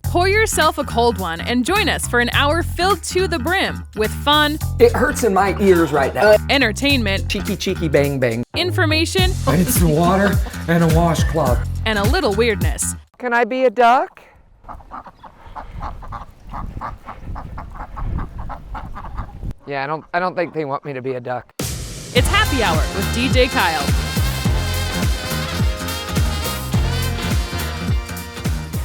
Pour yourself a cold one and join us for an hour filled to the brim with fun. It hurts in my ears right now. Entertainment. Cheeky, bang, bang. Information. I need some water and a washcloth. And a little weirdness. Can I be a duck? Yeah, I don't think they want me to be a duck. It's Happy Hour with DJ Kyle.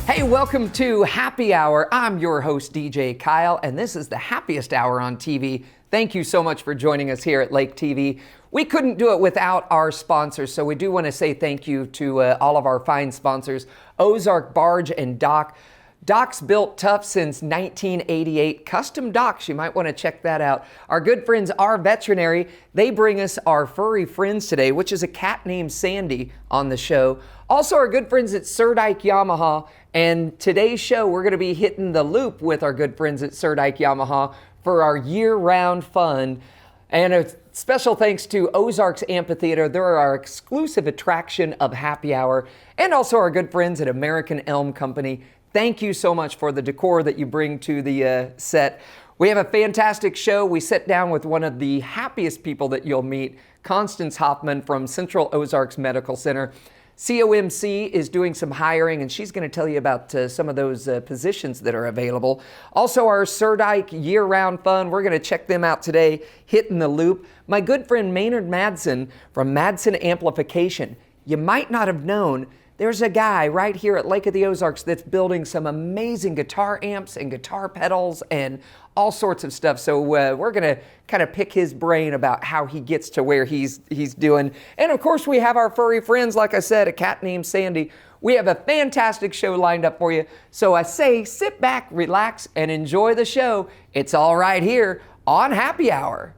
Hey, welcome to Happy Hour. I'm your host, DJ Kyle, and this is the happiest hour on TV. Thank you so much for joining us here at Lake TV. We couldn't do it without our sponsors, so we do want to say thank you to all of our fine sponsors, Ozark Barge and Dock. Docks built tough since 1988. Custom docks, you might want to check that out. Our good friends are veterinary. They bring us our furry friends today, which is a cat named Sandy on the show. Also, our good friends at Surdike Yamaha. And today's show, we're going to be hitting the loop with our good friends at Surdike Yamaha for our year-round fun. And a special thanks to Ozarks Amphitheater. They're our exclusive attraction of Happy Hour. And also our good friends at American Elm Company. Thank you so much for the decor that you bring to the set. We have a fantastic show. We sit down with one of the happiest people that you'll meet, Constance Hoffman from Central Ozarks Medical Center. COMC is doing some hiring, and she's going to tell you about some of those positions that are available. Also, our Surdike year-round fun, we're going to check them out today, hitting the loop. My good friend Maynard Madsen from Madsen Amplification. You might not have known, there's a guy right here at Lake of the Ozarks that's building some amazing guitar amps and guitar pedals and all sorts of stuff. So we're going to kind of pick his brain about how he gets to where he's doing. And of course, we have our furry friends, like I said, a cat named Sandy. We have a fantastic show lined up for you. So I say sit back, relax, and enjoy the show. It's all right here on Happy Hour.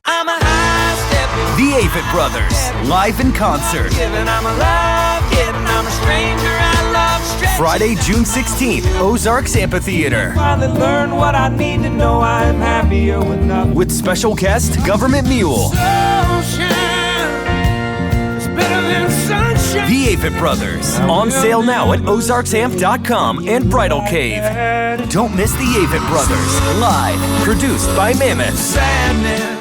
I'm a high-stepping, The GOV'T Brothers, live in concert. I'm alive, I'm a stranger, I love stretching. Friday, June 16th, Ozarks Amphitheater. Finally learn what I need to know, I'm happier with nothing. With special guest, Government Mule. Sunshine, it's better than sunshine. The GOV'T Brothers, on sale now at ozarksamp.com and Bridal Cave. Don't miss The GOV'T Brothers, live, produced by Mammoth. Sadness.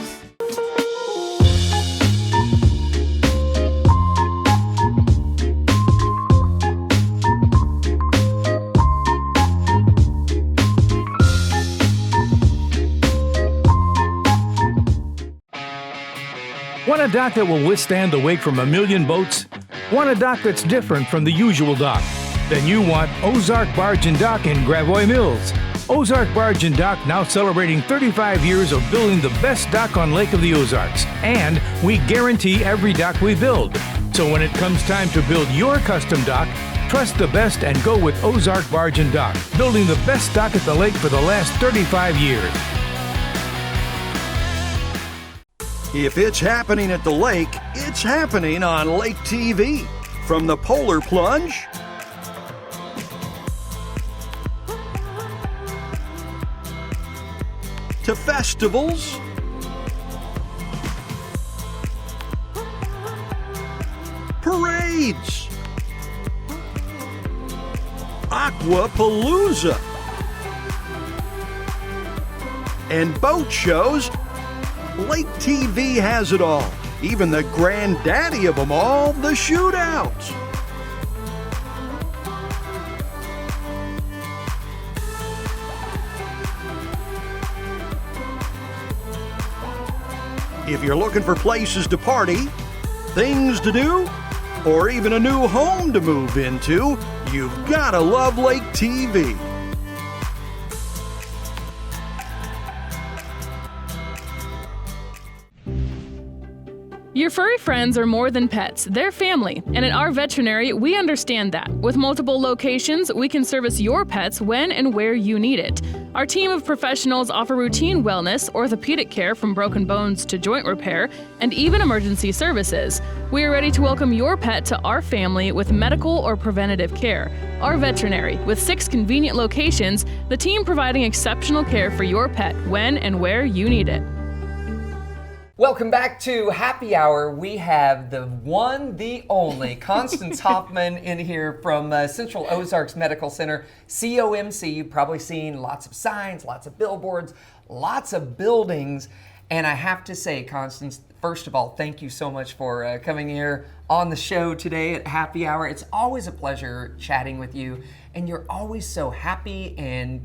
Want a dock that will withstand the wake from a million boats? Want a dock that's different from the usual dock? Then you want Ozark Barge and Dock in Gravois Mills. Ozark Barge and Dock now celebrating 35 years of building the best dock on Lake of the Ozarks. And we guarantee every dock we build. So when it comes time to build your custom dock, trust the best and go with Ozark Barge and Dock, building the best dock at the lake for the last 35 years. If it's happening at the lake, it's happening on Lake TV. From the Polar Plunge to festivals parades, Aquapalooza, and boat shows, Lake TV has it all. Even the granddaddy of them all, the shootouts. If you're looking for places to party, things to do, or even a new home to move into, you've gotta love Lake TV. Your furry friends are more than pets, they're family. And at our veterinary, we understand that. With multiple locations, we can service your pets when and where you need it. Our team of professionals offer routine wellness, orthopedic care from broken bones to joint repair, and even emergency services. We are ready to welcome your pet to our family with medical or preventative care. Our veterinary, with 6 convenient locations, the team providing exceptional care for your pet when and where you need it. Welcome back to Happy Hour. We have the one, the only, Constance Hoffman in here from Central Ozarks Medical Center, COMC. You've probably seen lots of signs, lots of billboards, lots of buildings. And I have to say, Constance, first of all, thank you so much for coming here on the show today at Happy Hour. It's always a pleasure chatting with you, and you're always so happy and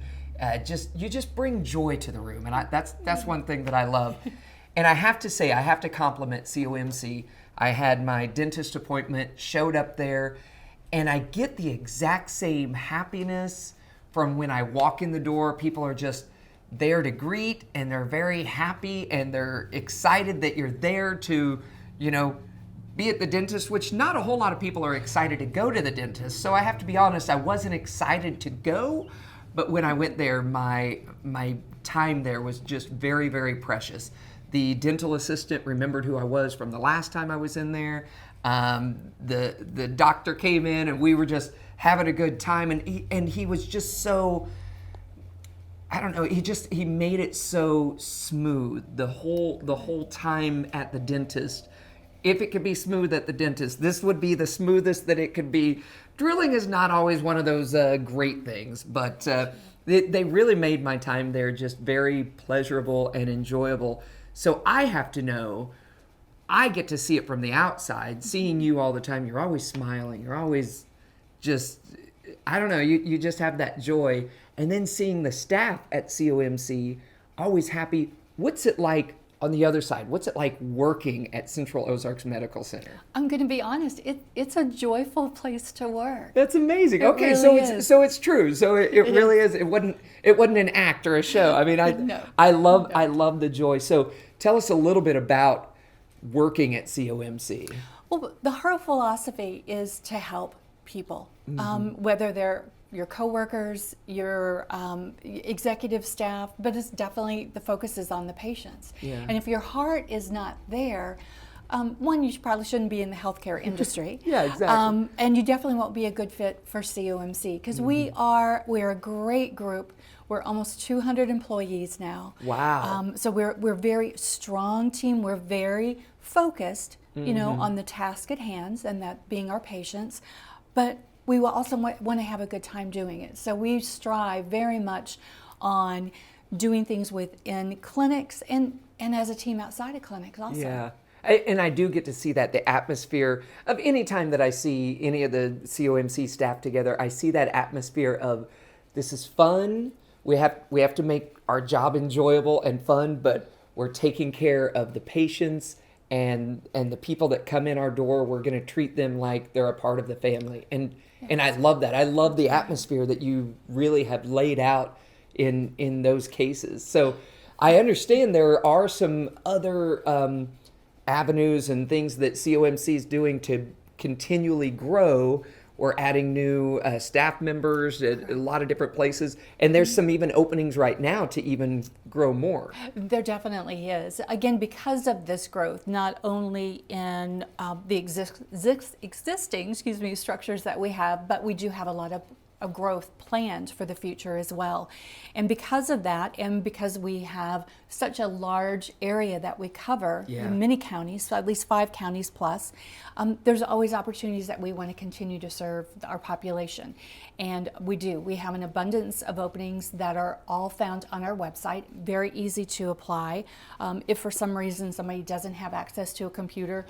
you just bring joy to the room, and that's one thing that I love. And I have to say, I have to compliment COMC. I had my dentist appointment, showed up there, and I get the exact same happiness from when I walk in the door. People are just there to greet, and they're very happy, and they're excited that you're there to, be at the dentist, which not a whole lot of people are excited to go to the dentist. So I have to be honest, I wasn't excited to go, but when I went there, my time there was just very, very precious. The dental assistant remembered who I was from the last time I was in there. The doctor came in, and we were just having a good time, and he was just so, I don't know, he made it so smooth the whole time at the dentist. If it could be smooth at the dentist, this would be the smoothest that it could be. Drilling is not always one of those great things, but they really made my time there just very pleasurable and enjoyable. So I have to know, I get to see it from the outside, seeing you all the time. You're always smiling. You're always just, I don't know, you just have that joy. And then seeing the staff at COMC, always happy. What's it like on the other side? What's it like working at Central Ozarks Medical Center? I'm going to be honest, it's a joyful place to work. That's amazing. It Okay, really so it's true. So it really is. It wasn't an act or a show. I mean, No. I love the joy. So tell us a little bit about working at COMC. Well, the whole philosophy is to help people, whether they're your coworkers, your executive staff, but it's definitely the focus is on the patients. Yeah. And if your heart is not there, one, you probably shouldn't be in the healthcare industry. Yeah, exactly. And you definitely won't be a good fit for COMC because we're a great group. We're almost 200 employees now. Wow. So we're a very strong team. We're very focused, on the task at hand, and that being our patients. But we will also want to have a good time doing it. So we strive very much on doing things within clinics and as a team outside of clinics also. Yeah. And I do get to see that, the atmosphere of any time that I see any of the COMC staff together, I see that atmosphere of this is fun. We have to make our job enjoyable and fun, but we're taking care of the patients and the people that come in our door. We're going to treat them like they're a part of the family. And I love that. I love the atmosphere that you really have laid out in those cases. So I understand there are some other avenues and things that COMC is doing to continually grow. We're adding new staff members at a lot of different places, and there's some even openings right now to even grow more. There definitely is. Again, because of this growth, not only in the existing structures that we have, but we do have a lot of growth planned for the future as well. And because of that, and because we have such a large area that we cover in many counties, so at least 5 counties plus, there's always opportunities that we want to continue to serve our population. And we do. We have an abundance of openings that are all found on our website, very easy to apply. If for some reason somebody doesn't have access to a computer,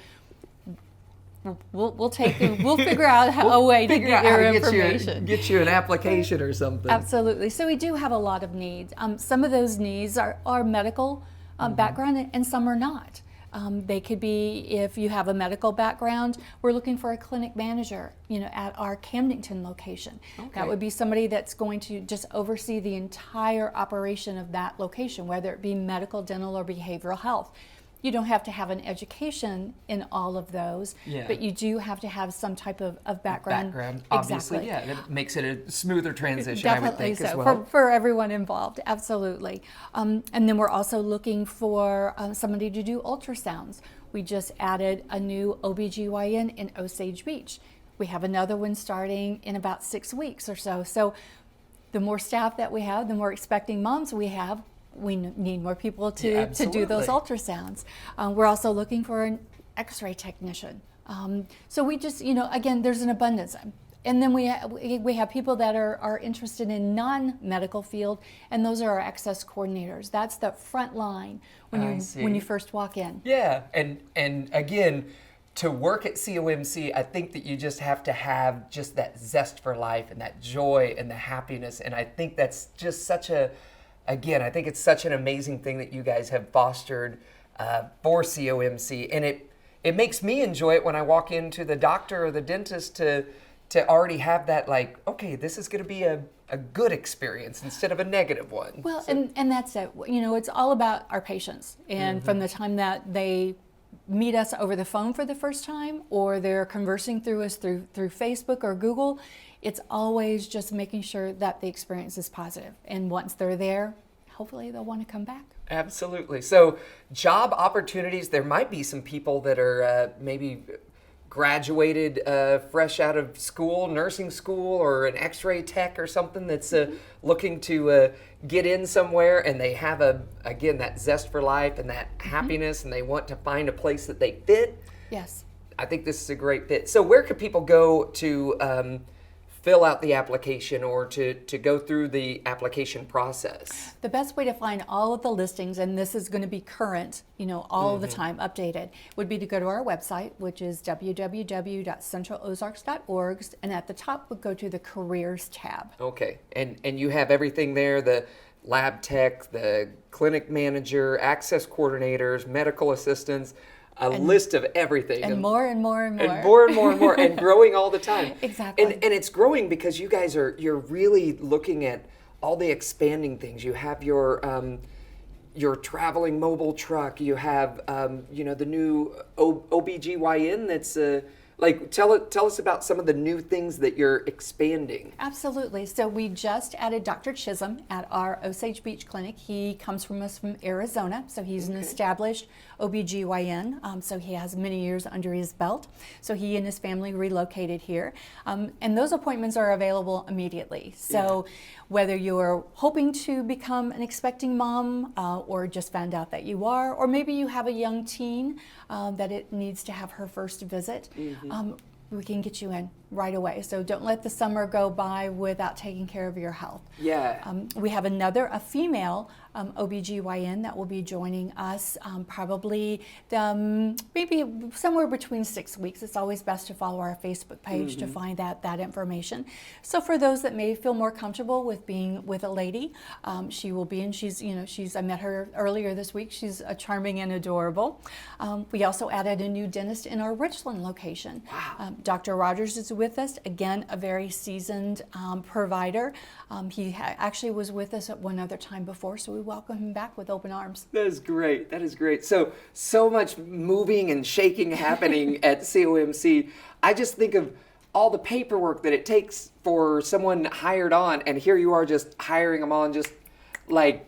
we'll figure out a way to get your information. Get you an application or something. Absolutely. So we do have a lot of needs. Some of those needs are medical background, and some are not. They could be, if you have a medical background, we're looking for a clinic manager, at our Camdenton location. Okay. That would be somebody that's going to just oversee the entire operation of that location, whether it be medical, dental, or behavioral health. You don't have to have an education in all of those, but you do have to have some type of background. Obviously, exactly. yeah. That makes it a smoother transition, Definitely I would think, so, as well. for everyone involved, absolutely. And then we're also looking for somebody to do ultrasounds. We just added a new OBGYN in Osage Beach. We have another one starting in about 6 weeks or so. So the more staff that we have, the more expecting moms we have, we need more people to do those ultrasounds. We're also looking for an X-ray technician. So we just, again, there's an abundance. And then we have people that are interested in non-medical field, and those are our access coordinators. That's the front line when you first walk in. Yeah, and again, to work at COMC, I think that you just have to have just that zest for life and that joy and the happiness. And I think that's just I think it's such an amazing thing that you guys have fostered for COMC, and it makes me enjoy it when I walk into the doctor or the dentist to already have that, like, okay, this is going to be a good experience instead of a negative one. Well, and that's it. It's all about our patients. And from the time that they meet us over the phone for the first time, or they're conversing through us through Facebook or Google, it's always just making sure that the experience is positive. And once they're there, hopefully they'll want to come back. Absolutely. So job opportunities, there might be some people that are maybe graduated fresh out of school, nursing school, or an X-ray tech or something that's looking to get in somewhere, and they have that zest for life and that happiness, and they want to find a place that they fit. Yes. I think this is a great fit. So where could people go to fill out the application or to go through the application process? The best way to find all of the listings, and this is going to be current, all the time, updated, would be to go to our website, which is www.centralozarks.org, and at the top would go to the Careers tab. Okay, and you have everything there, the lab tech, the clinic manager, access coordinators, medical assistants, a list of everything. And more and more and more. And more and more and more, and growing all the time. Exactly. And it's growing because you guys you're really looking at all the expanding things. You have your traveling mobile truck. You have the new OBGYN that's tell us about some of the new things that you're expanding. Absolutely. So we just added Dr. Chisholm at our Osage Beach clinic. He comes from Arizona, so he's an established OBGYN, so he has many years under his belt. So he and his family relocated here, and those appointments are available immediately. So whether you're hoping to become an expecting mom or just found out that you are, or maybe you have a young teen that it needs to have her first visit, we can get you in right away. So don't let the summer go by without taking care of your health. Yeah. We have a female OBGYN that will be joining us probably maybe somewhere between 6 weeks. It's always best to follow our Facebook page to find that information. So for those that may feel more comfortable with being with a lady, she will be, and I met her earlier this week. She's charming and adorable. We also added a new dentist in our Richland location. Wow. Dr. Rogers is with us, again, a very seasoned provider. He actually was with us at one other time before, so we welcome him back with open arms. That is great. That is great. So much moving and shaking happening at COMC. I just think of all the paperwork that it takes for someone hired on, and here you are just hiring them on, just like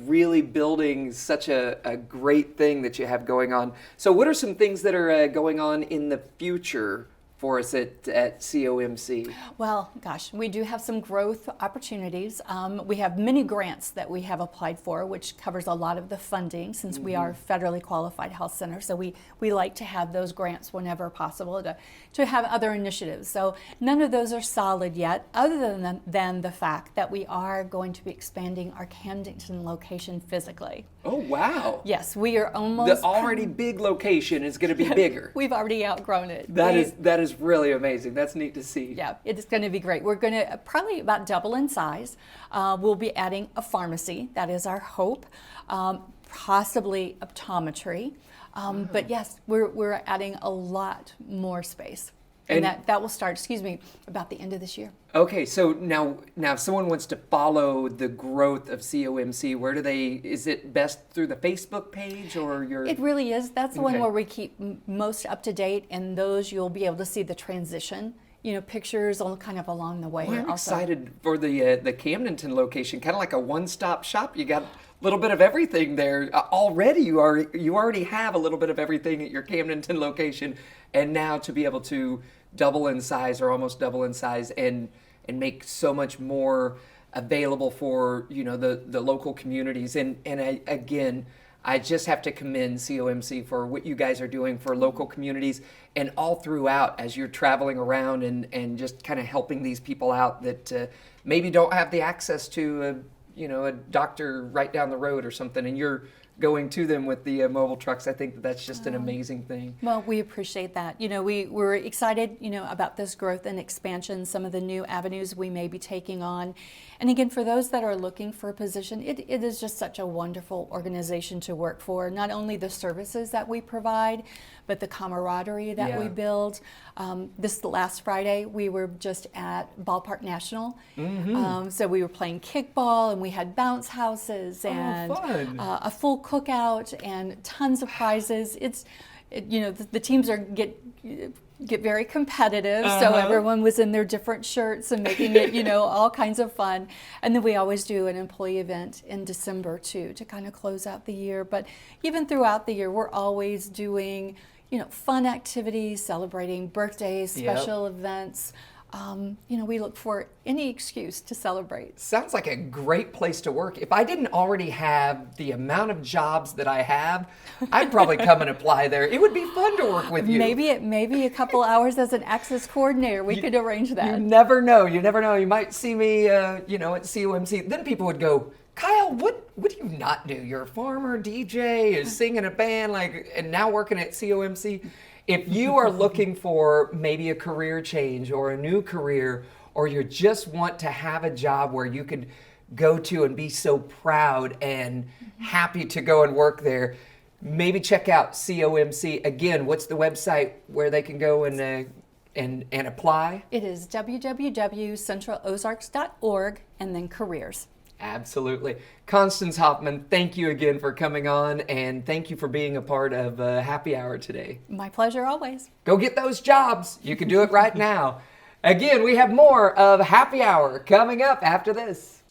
really building such a great thing that you have going on. So what are some things that are going on in the future for us at COMC? Well, gosh, we do have some growth opportunities. We have many grants that we have applied for, which covers a lot of the funding since we are a federally qualified health center. So we like to have those grants whenever possible to have other initiatives. So none of those are solid yet, other than the fact that we are going to be expanding our Camdenton location physically. Oh, wow. Yes, we are almost... The already big location is going to be bigger. We've already outgrown it. That is really amazing. That's neat to see. Yeah, it's going to be great. We're going to probably about double in size. We'll be adding a pharmacy. That is our hope. Possibly optometry. But yes, we're adding a lot more space. And that will start, about the end of this year. Okay, so now if someone wants to follow the growth of COMC, where do is it best through the Facebook page or your... It really is. That's the one where we keep most up to date, and those you'll be able to see the transition, pictures all kind of along the way. Well, I'm excited for the Camdenton location, kind of like a one-stop shop. You got a little bit of everything there. Already you already have a little bit of everything at your Camdenton location, and now to be able to double in size or almost double in size and make so much more available for, the local communities. And again, I just have to commend COMC for what you guys are doing for local communities and all throughout as you're traveling around and just kind of helping these people out that maybe don't have the access to a doctor right down the road or something, and you're going to them with the mobile trucks. I think that's just an amazing thing. Well, we appreciate that. We're excited, about this growth and expansion, some of the new avenues we may be taking on. And again, for those that are looking for a position, it is just such a wonderful organization to work for. Not only the services that we provide, but the camaraderie that we build. This last Friday, we were just at Ballpark National. So we were playing kickball, and we had bounce houses and a full cookout and tons of prizes. The teams get very competitive, so everyone was in their different shirts and making it, all kinds of fun. And then we always do an employee event in December too, to kind of close out the year. But even throughout the year, we're always doing, fun activities, celebrating birthdays, special events. We look for any excuse to celebrate. Sounds like a great place to work. If I didn't already have the amount of jobs that I have, I'd probably come and apply there. It would be fun to work with you. Maybe a couple hours as an access coordinator. We could arrange that. You never know. You might see me, at COMC. Then people would go, Kyle, what do you not do? You're a farmer, DJ, singing in a band, and now working at COMC. If you are looking for maybe a career change or a new career, or you just want to have a job where you could go to and be so proud and happy to go and work there, maybe check out COMC. Again, what's the website where they can go and apply? It is www.centralozarks.org and then careers. Absolutely. Constance Hoffman, thank you again for coming on, and thank you for being a part of Happy Hour today. My pleasure always. Go get those jobs. You can do it right now. Again, we have more of Happy Hour coming up after this.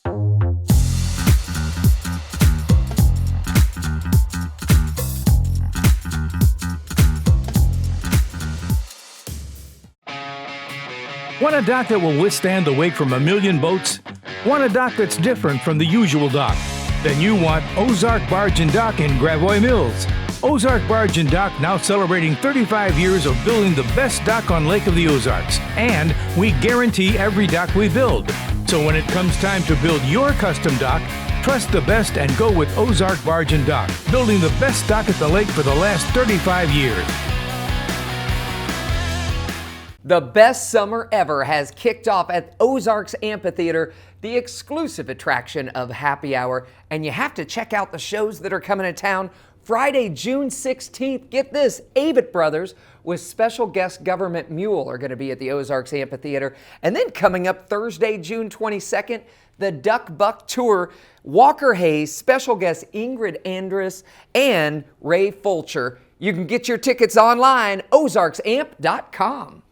Want a dock that will withstand the wake from a million boats? Want a dock that's different from the usual dock? Then you want Ozark Barge and Dock in Gravois Mills. Ozark Barge and Dock now celebrating 35 years of building the best dock on Lake of the Ozarks. And we guarantee every dock we build. So when it comes time to build your custom dock, trust the best and go with Ozark Barge and Dock, building the best dock at the lake for the last 35 years. The best summer ever has kicked off at Ozarks Amphitheater, the exclusive attraction of Happy Hour. And you have to check out the shows that are coming to town. Friday, June 16th, get this, AVIT Brothers with special guest Government MULE are going to be at the Ozarks Amphitheater. And then coming up Thursday, June 22nd, the Duck Buck Tour, Walker Hayes, special guest INGRID, ANDRESS, and Ray Fulcher. You can get your tickets online, ozarksamp.com.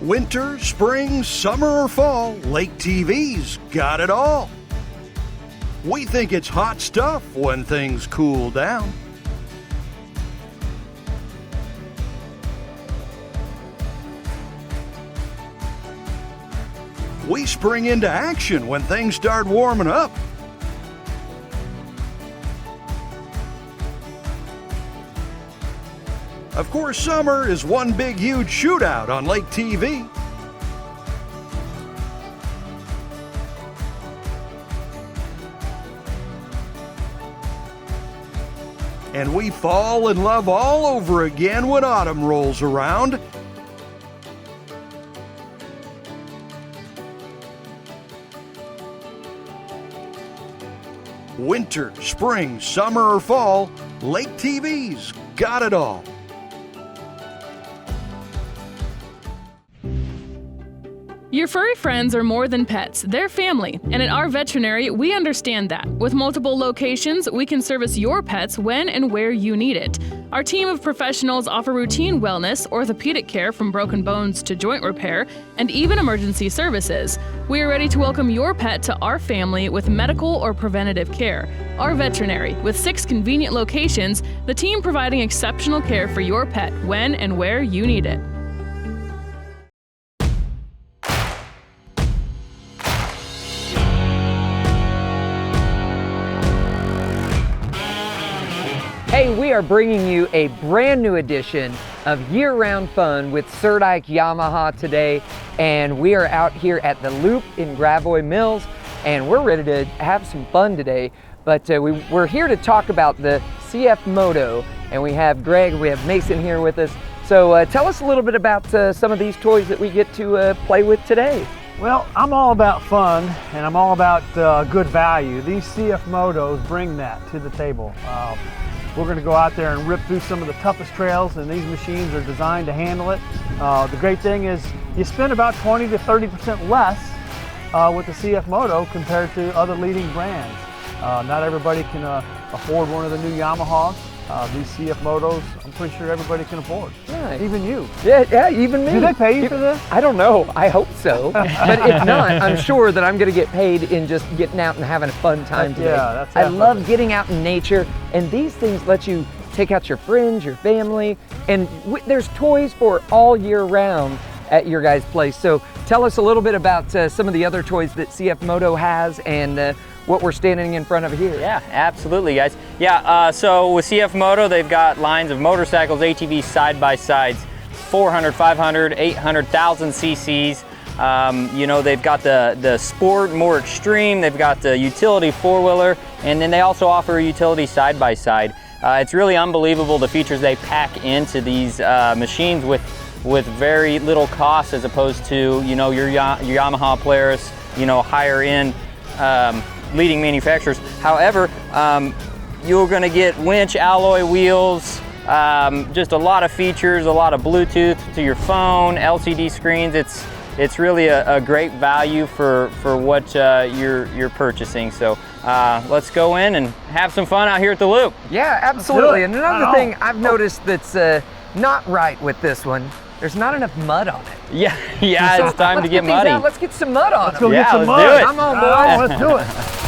Winter, spring, summer, or fall, Lake TV's got it all. We think it's hot stuff when things cool down. We spring into action when things start warming up. Of course, summer is one big, huge shootout on Lake TV. And we fall in love all over again when autumn rolls around. Winter, spring, summer, or fall, Lake TV's got it all. Your furry friends are more than pets, they're family. And at our veterinary, we understand that. With multiple locations, we can service your pets when and where you need it. Our team of professionals offer routine wellness, orthopedic care from broken bones to joint repair, and even emergency services. We are ready to welcome your pet to our family with medical or preventative care. Our veterinary, with 6 convenient locations, the team providing exceptional care for your pet when and where you need it. Hey, we are bringing you a brand new edition of year-round fun with Serdike Yamaha today, and we are out here at the Loop in Gravois Mills, and we're ready to have some fun today. But we're here to talk about the CF Moto, and we have Greg, we have Mason here with us. So tell us a little bit about some of these toys that we get to play with today. Well, I'm all about fun, and I'm all about good value. These CF Motos bring that to the table. We're going to go out there and rip through some of the toughest trails, and these machines are designed to handle it. The great thing is you spend about 20 to 30% less with the CF Moto compared to other leading brands. Not everybody can afford one of the new Yamahas. These CF Motos, I'm pretty sure everybody can afford. Nice. Even you. Yeah, even me. Do they pay you for this? I don't know. I hope so. But if not, I'm sure that I'm going to get paid in just getting out and having a fun time today. Yeah, that's I love getting out in nature, and these things let you take out your friends, your family, and there's toys for all year round at your guys' place. So tell us a little bit about some of the other toys that CF Moto has and what we're standing in front of here. Yeah, absolutely, guys. Yeah, so with CF Moto, they've got lines of motorcycles, ATVs, side-by-sides, 400, 500, 800, 1,000 cc's. You know, they've got the sport, more extreme, they've got the utility four-wheeler, and then they also offer a utility side-by-side. It's really unbelievable the features they pack into these machines with very little cost, as opposed to, you know, your Yamaha Polaris, you know, higher end leading manufacturers. However, you're going to get winch alloy wheels, just a lot of features, a lot of Bluetooth to your phone, LCD screens. It's really a great value for what you're purchasing. So let's go in and have some fun out here at the Loop. Yeah, absolutely. And another thing I've noticed that's not right with this one, there's not enough mud on it. Yeah, so it's time to get muddy. Let's get some mud on Let's go get some let's mud. do it. Come on, boys. Let's do it.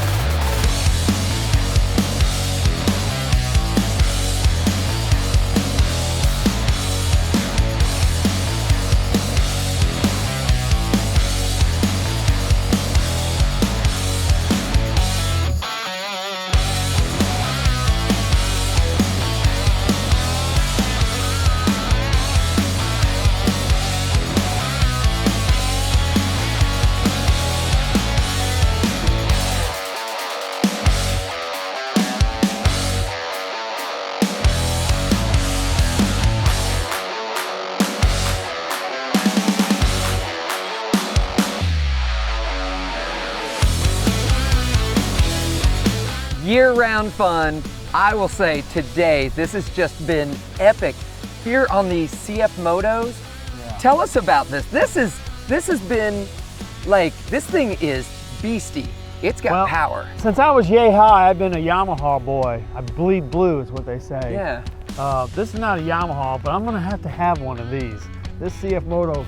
Year-round fun. I will say today, this has just been epic. Here on the CF Motos, tell us about this. This has been like, this thing is beastie. It's got power. Since I was yay high, I've been a Yamaha boy. I bleed blue is what they say. Yeah. This is not a Yamaha, but I'm gonna have to have one of these. This CF Moto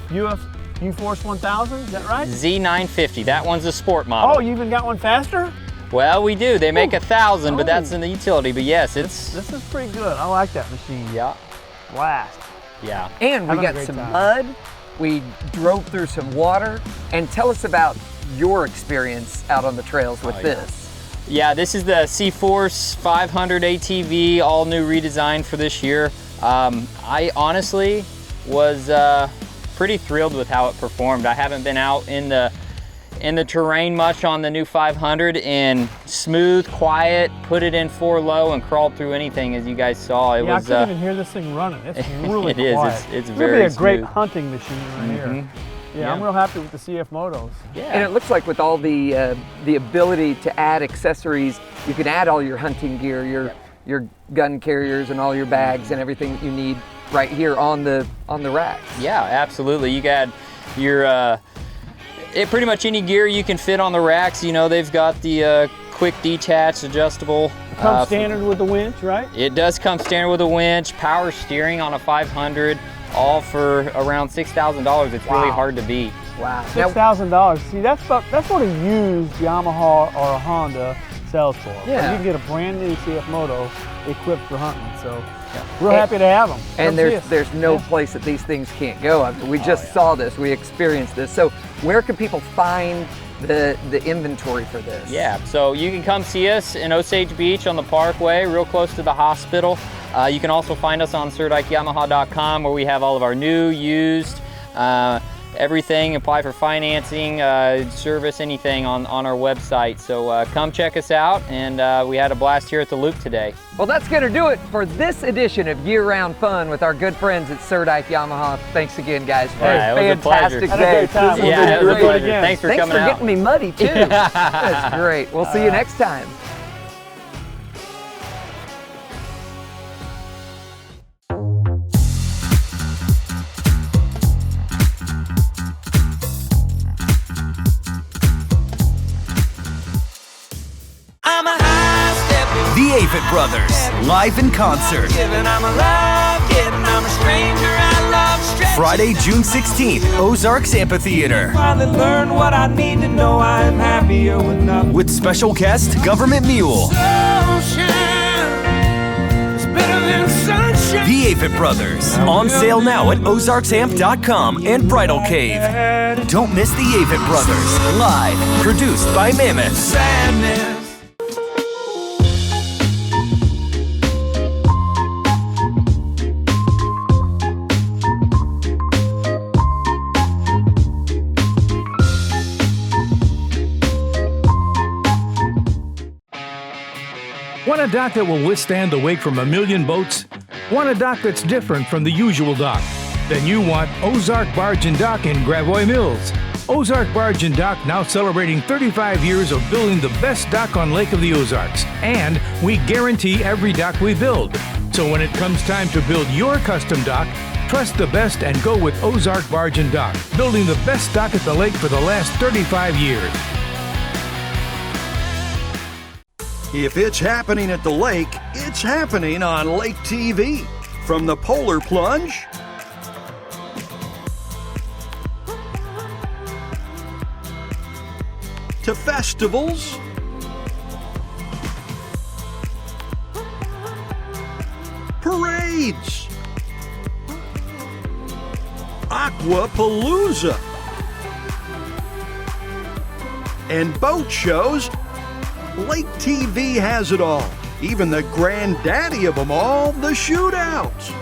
U-Force 1000, is that right? Z950, that one's a sport model. Oh, you even got one faster? Well, we do. They make 1,000, but that's in the utility. But yes, This is pretty good. I like that machine. Yeah. Blast. Yeah. And we Having a got great some time. mud. We drove through some water. And tell us about your experience out on the trails with this. Yeah, this is the C-Force 500 ATV, all new redesign for this year. I honestly was pretty thrilled with how it performed. I haven't been out in the terrain much on the new 500, and smooth, quiet, put it in 4 low and crawled through anything, as you guys saw. It was, I couldn't even hear this thing running. It's really it is. quiet. It's It's very really a great smooth. hunting machine right here. Yeah, I'm real happy with the CF Motos. Yeah. And it looks like with all the ability to add accessories, you can add all your hunting gear, your gun carriers and all your bags and everything that you need right here on the racks. Yeah, absolutely. You got your Pretty much any gear you can fit on the racks. You know, they've got the quick detach adjustable. Comes standard with the winch, right? It does come standard with a winch, power steering on a 500, all for around $6,000. It's really hard to beat. Wow. $6,000. See, that's what a used Yamaha or a Honda sells for. Yeah. But you can get a brand new CF Moto equipped for hunting. So we're happy to have them. And there's no place that these things can't go. I mean, we just saw this, we experienced this. So where can people find the inventory for this? Yeah, so you can come see us in Osage Beach on the Parkway, real close to the hospital. You can also find us on SurdikeYamaha.com, where we have all of our new, used, everything. Apply for financing, service, anything on our website. So come check us out, and we had a blast here at the Loop today. Well, that's going to do it for this edition of Year-Round Fun with our good friends at Surdike Yamaha. Thanks again, guys, for a fantastic day. Yeah, it was a pleasure. Thanks for coming out. Thanks for getting me muddy, too. That's great. We'll see you next time. The AVIT Brothers, live in concert. Friday, June 16th, Ozarks Amphitheater. What I need to know, I'm happier with nothing. With special guest, Government Mule. The AVIT Brothers, on sale now at OzarksAmp.com and Bridal Cave. Don't miss the AVIT Brothers, live, produced by Mammoth. Sadness. Want a dock that will withstand the wake from a million boats? Want a dock that's different from the usual dock? Then you want Ozark Barge and Dock in Gravois Mills. Ozark Barge and Dock now celebrating 35 years of building the best dock on Lake of the Ozarks. And we guarantee every dock we build. So when it comes time to build your custom dock, trust the best and go with Ozark Barge and Dock, building the best dock at the lake for the last 35 years. If it's happening at the lake, it's happening on Lake TV. From the Polar Plunge to festivals parades, Aquapalooza, and boat shows, Lake TV has it all. Even the granddaddy of them all, the shootouts.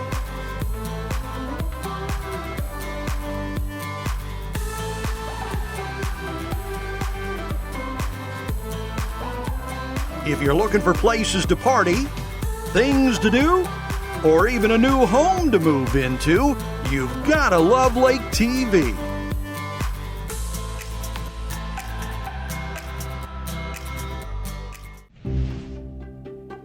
If you're looking for places to party, things to do, or even a new home to move into, you've got to love Lake TV.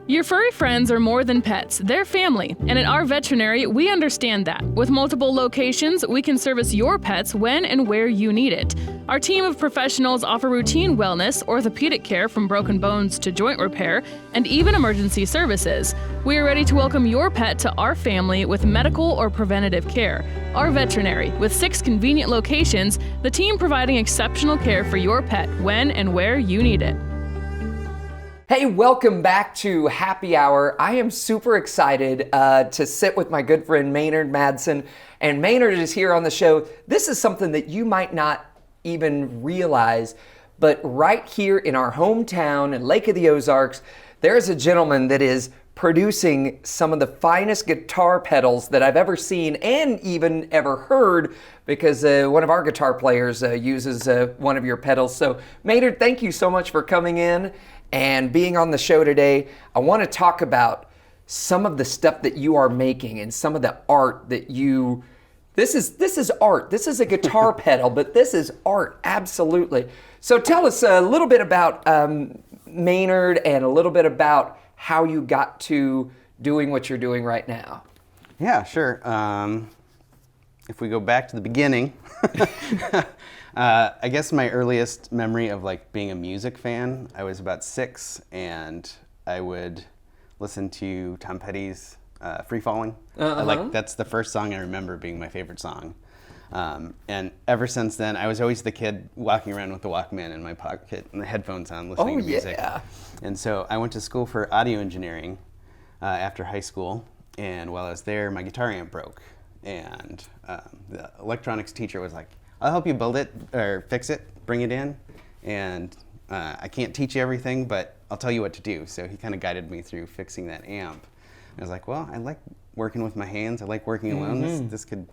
Your furry friends are more than pets, they're family. And at our veterinary, we understand that. With multiple locations, we can service your pets when and where you need it. Our team of professionals offer routine wellness, orthopedic care from broken bones to joint repair, and even emergency services. We are ready to welcome your pet to our family with medical or preventative care. Our veterinary, with 6 convenient locations, the team providing exceptional care for your pet when and where you need it. Hey, welcome back to Happy Hour. I am super excited to sit with my good friend Maynard Madsen. And Maynard is here on the show. This is something that you might not even realize, but right here in our hometown in Lake of the Ozarks, there's a gentleman that is producing some of the finest guitar pedals that I've ever seen and even ever heard, because one of our guitar players uses one of your pedals. So Maynard, thank you so much for coming in and being on the show today. I want to talk about some of the stuff that you are making and some of the art that you, this is art. This is a guitar pedal, but this is art, absolutely. So tell us a little bit about Maynard and a little bit about how you got to doing what you're doing right now. Yeah, sure. if we go back to the beginning, I guess my earliest memory of like being a music fan, I was about 6, and I would listen to Tom Petty's Free Falling. That's the first song I remember being my favorite song. And ever since then, I was always the kid walking around with the Walkman in my pocket and the headphones on, listening to music. And so I went to school for audio engineering after high school. And while I was there, my guitar amp broke. And the electronics teacher was like, I'll help you build it or fix it, bring it in. And I can't teach you everything, but I'll tell you what to do. So he kind of guided me through fixing that amp. I was like, well, I like working with my hands. I like working alone. This could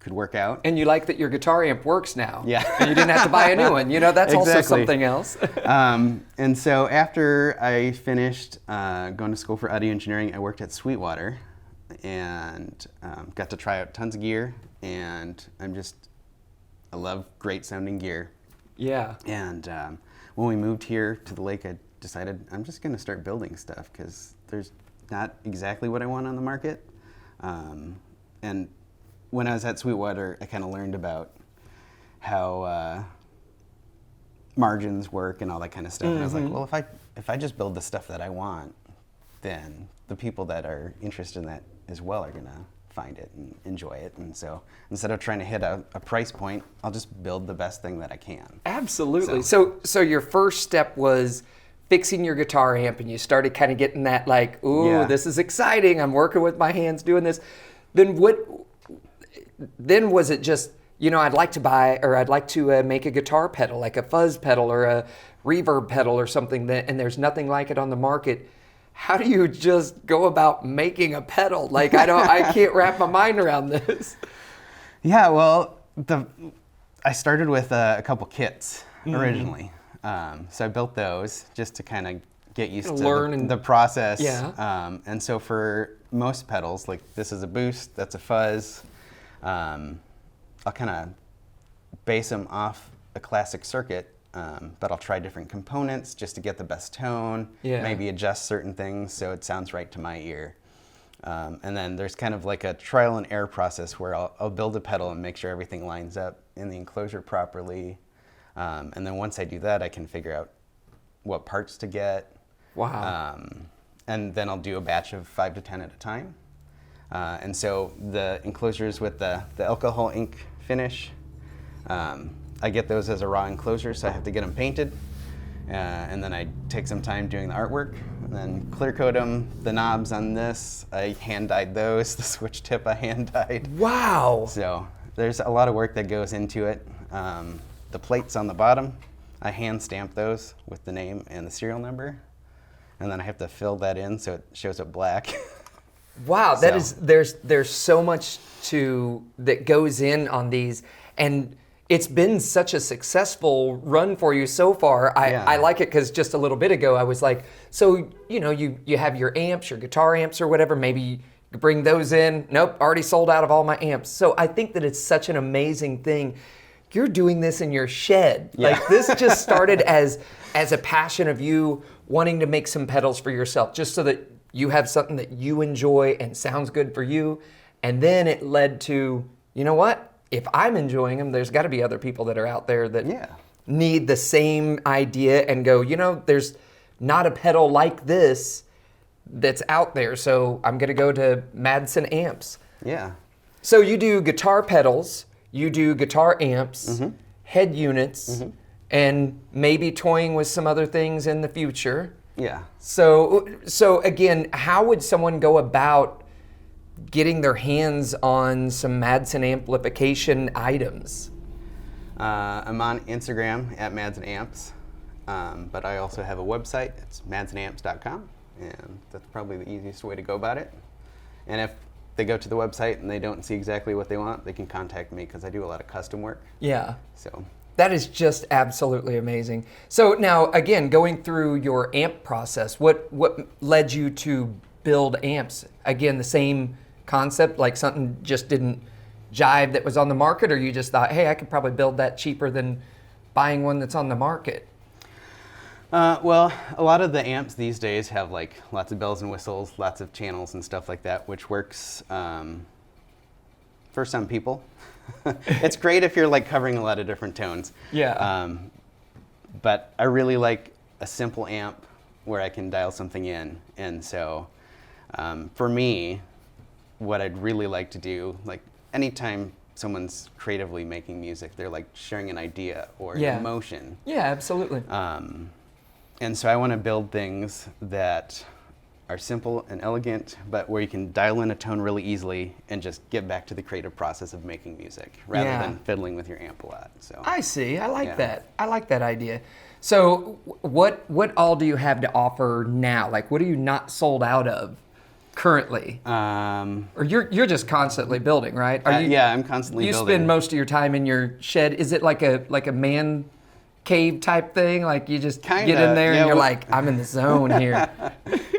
work out. And you like that your guitar amp works now. Yeah. And you didn't have to buy a new one. You know, that's also Exactly. something else. And so after I finished going to school for audio engineering, I worked at Sweetwater and got to try out tons of gear. And I love great sounding gear. Yeah. And when we moved here to the lake, I decided I'm just going to start building stuff because there's not exactly what I want on the market. And when I was at Sweetwater, I kind of learned about how margins work and all that kind of stuff. And I was like, well, if I just build the stuff that I want, then the people that are interested in that as well are going to find it and enjoy it. And so instead of trying to hit a price point, I'll just build the best thing that I can. Absolutely. So your first step was fixing your guitar amp, and you started kind of getting that like, ooh, this is exciting. I'm working with my hands doing this. Then was it just, you know, I'd like to make a guitar pedal, like a fuzz pedal or a reverb pedal or something, and there's nothing like it on the market. How do you just go about making a pedal? Like, I can't wrap my mind around this. Yeah, well, I started with a couple kits originally. So I built those just to kind of get used to the process. Yeah. And so for most pedals, like this is a boost, that's a fuzz, I'll kind of base them off a classic circuit, but I'll try different components just to get the best tone, maybe adjust certain things so it sounds right to my ear. And then there's kind of like a trial and error process where I'll build a pedal and make sure everything lines up in the enclosure properly. And then once I do that, I can figure out what parts to get. Wow. And then I'll do a batch of 5 to 10 at a time. And so the enclosures with the alcohol ink finish, I get those as a raw enclosure, so I have to get them painted. And then I take some time doing the artwork, and then clear coat them. The knobs on this, I hand dyed those. The switch tip I hand dyed. Wow. So there's a lot of work that goes into it. The plates on the bottom, I hand stamp those with the name and the serial number. And then I have to fill that in so it shows up black. Wow, there's so much that goes in on these, and it's been such a successful run for you so far. I like it because just a little bit ago I was like, so you know, you have your amps, your guitar amps or whatever, maybe you bring those in. Nope, already sold out of all my amps. So I think that it's such an amazing thing. You're doing this in your shed. Yeah. Like this just started as a passion of you wanting to make some pedals for yourself, just so that you have something that you enjoy and sounds good for you. And then it led to, you know what? If I'm enjoying them, there's got to be other people that are out there that need the same idea and go, you know, there's not a pedal like this that's out there. So I'm going to go to Madsen Amps. Yeah. So you do guitar pedals, you do guitar amps, head units, and maybe toying with some other things in the future. Yeah. So again, how would someone go about getting their hands on some Madsen amplification items? I'm on Instagram at Madsen Amps, but I also have a website. It's madsenamps.com, and that's probably the easiest way to go about it. And if they go to the website and they don't see exactly what they want, they can contact me because I do a lot of custom work. Yeah. So that is just absolutely amazing. So now, again, going through your amp process, what led you to build amps? Again, the same concept, like something just didn't jive that was on the market, or you just thought, hey, I could probably build that cheaper than buying one that's on the market? Well, a lot of the amps these days have like lots of bells and whistles, lots of channels and stuff like that, which works for some people. It's great if you're like covering a lot of different tones. Yeah. But I really like a simple amp where I can dial something in. And so for me, what I'd really like to do, like anytime someone's creatively making music, they're like sharing an idea or an emotion. Yeah, absolutely. And so I want to build things that are simple and elegant, but where you can dial in a tone really easily and just get back to the creative process of making music rather than fiddling with your amp a lot. So I see. I like that. I like that idea. So what all do you have to offer now? Like, what are you not sold out of currently? Or you're just constantly building, right? Yeah, I'm constantly building. You spend most of your time in your shed. Is it like a man cave type thing? Like you just get in there and you're like, I'm in the zone here.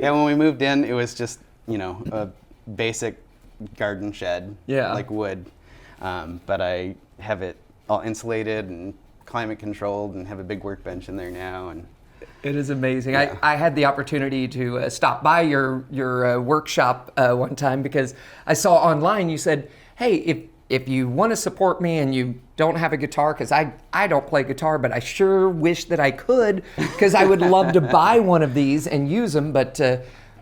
Yeah, when we moved in, it was just, a basic garden shed, like wood. But I have it all insulated and climate controlled and have a big workbench in there now. And it is amazing. Yeah. I had the opportunity to stop by your workshop one time because I saw online you said, hey, if you want to support me and you don't have a guitar, because I don't play guitar, but I sure wish that I could, because I would love to buy one of these and use them, but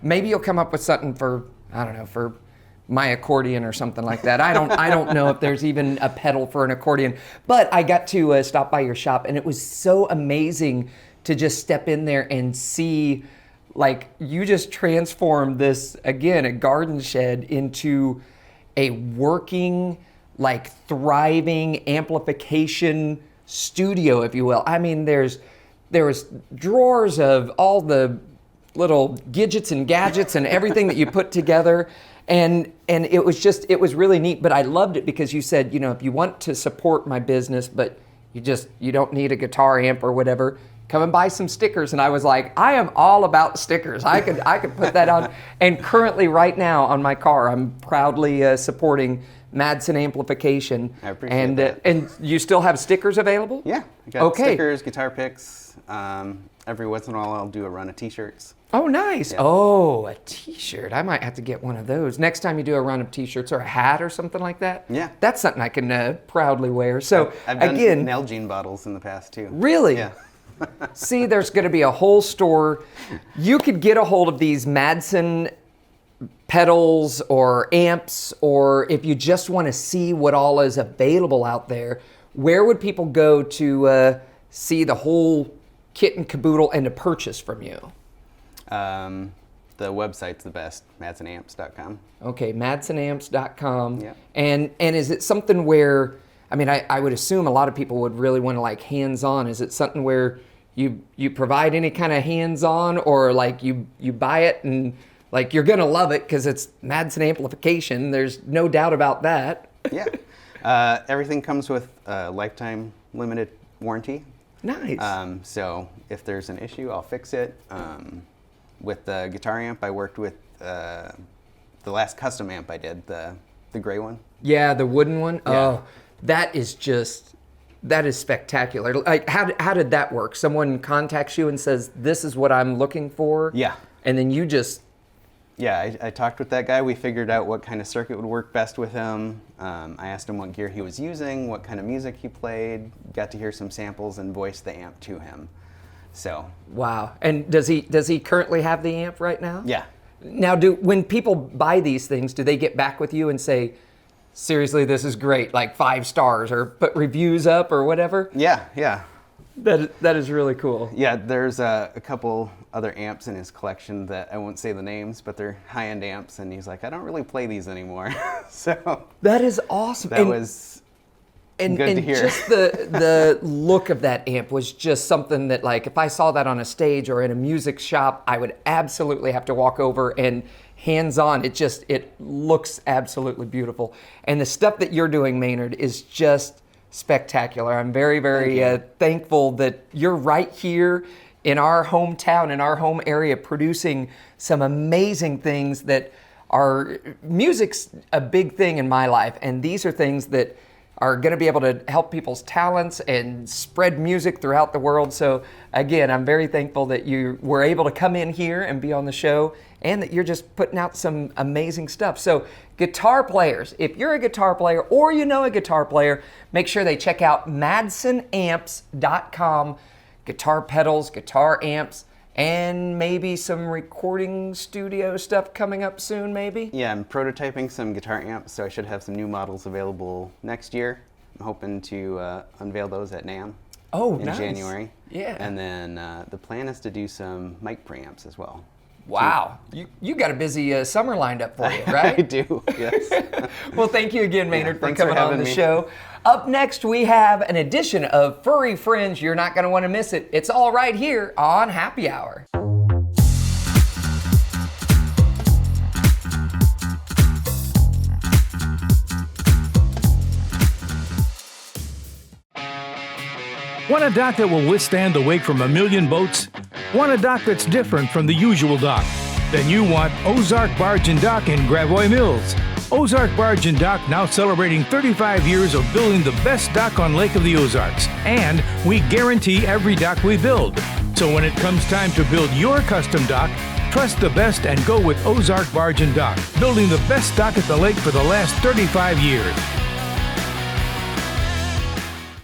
maybe you'll come up with something for, I don't know, for my accordion or something like that. I don't know if there's even a pedal for an accordion, but I got to stop by your shop and it was so amazing to just step in there and see, like, you just transformed this, again, a garden shed into a working, like, thriving amplification studio, if you will. I mean, there was drawers of all the little gadgets and everything that you put together. And it was really neat, but I loved it because you said, if you want to support my business, but you don't need a guitar amp or whatever, come and buy some stickers. And I was like, I am all about stickers. I could put that on. And currently right now on my car, I'm proudly supporting Madsen Amplification. I appreciate that. And you still have stickers available? Yeah, I got stickers, guitar picks. Every once in a while I'll do a run of t-shirts. Oh, nice. Yeah. Oh, a t-shirt. I might have to get one of those. Next time you do a run of t-shirts or a hat or something like that. Yeah. That's something I can proudly wear. So I've done Nalgene bottles in the past too. Really? Yeah. See, there's going to be a whole store. You could get a hold of these Madsen pedals or amps, or if you just want to see what all is available out there, where would people go to see the whole kit and caboodle and to purchase from you? The website's the best, madsenamps.com. Okay, madsenamps.com. Yeah. And is it something where, I mean, I would assume a lot of people would really want to like hands-on. Is it something where you provide any kind of hands-on, or like you buy it and like you're gonna love it because it's Madsen amplification? There's no doubt about that. Yeah. Everything comes with a lifetime limited warranty. Nice. So if there's an issue, I'll fix it. With the guitar amp, I worked with the last custom amp I did, the gray one. Yeah, the wooden one. Yeah. Oh, that is spectacular. Like, how did that work? Someone contacts you and says, "This is what I'm looking for." Yeah. And then you just. Yeah, I talked with that guy. We figured out what kind of circuit would work best with him. I asked him what gear he was using, what kind of music he played, got to hear some samples, and voiced the amp to him. So. Wow. And does he currently have the amp right now? Yeah. Now, when people buy these things, do they get back with you and say, seriously, this is great, like 5 stars, or put reviews up or whatever? Yeah. That is really cool. Yeah, there's a couple other amps in his collection that I won't say the names, but they're high-end amps, and he's like, I don't really play these anymore. So that is awesome. That was good to hear. Just the look of that amp was just something that, like, if I saw that on a stage or in a music shop, I would absolutely have to walk over and hands-on. It looks absolutely beautiful. And the stuff that you're doing, Maynard, is just spectacular. I'm very, very thankful that you're right here in our hometown, in our home area, producing some amazing things that are, music's a big thing in my life, and these are things that are going to be able to help people's talents and spread music throughout the world. So again, I'm very thankful that you were able to come in here and be on the show, and that you're just putting out some amazing stuff. So guitar players, if you're a guitar player or you know a guitar player, make sure they check out MadsonAmps.com. Guitar pedals, guitar amps, and maybe some recording studio stuff coming up soon, maybe? Yeah, I'm prototyping some guitar amps, so I should have some new models available next year. I'm hoping to unveil those at NAMM in January. Yeah. And then the plan is to do some mic preamps as well. Wow, you got a busy summer lined up for you, right? I do, yes. Well, thank you again, Maynard, for thanks for coming on having the me. show. Up next, we have an edition of Furry Friends. You're not going to want to miss it. It's all right here on Happy Hour. Want a dock that will withstand the wake from a million boats? Want a dock that's different from the usual dock? Then you want Ozark Barge and Dock in Gravois Mills. Ozark Barge and Dock now celebrating 35 years of building the best dock on Lake of the Ozarks. And we guarantee every dock we build. So when it comes time to build your custom dock, trust the best and go with Ozark Barge and Dock, building the best dock at the lake for the last 35 years.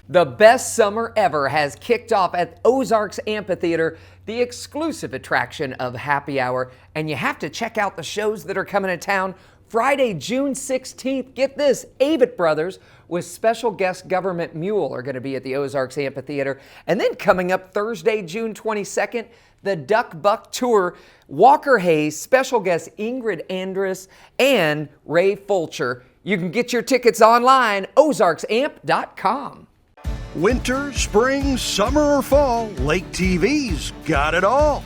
The best summer ever has kicked off at Ozarks Amphitheater, the exclusive attraction of Happy Hour. And you have to check out the shows that are coming to town. Friday, June 16th, get this, GOV'T Brothers with special guest Government MULE are going to be at the Ozarks Amphitheater. And then coming up Thursday, June 22nd, the Duck Buck Tour, Walker Hayes, special guest INGRID, ANDRESS, and Ray Fulcher. You can get your tickets online, ozarksamp.com. Winter, spring, summer, or fall, Lake TV's got it all.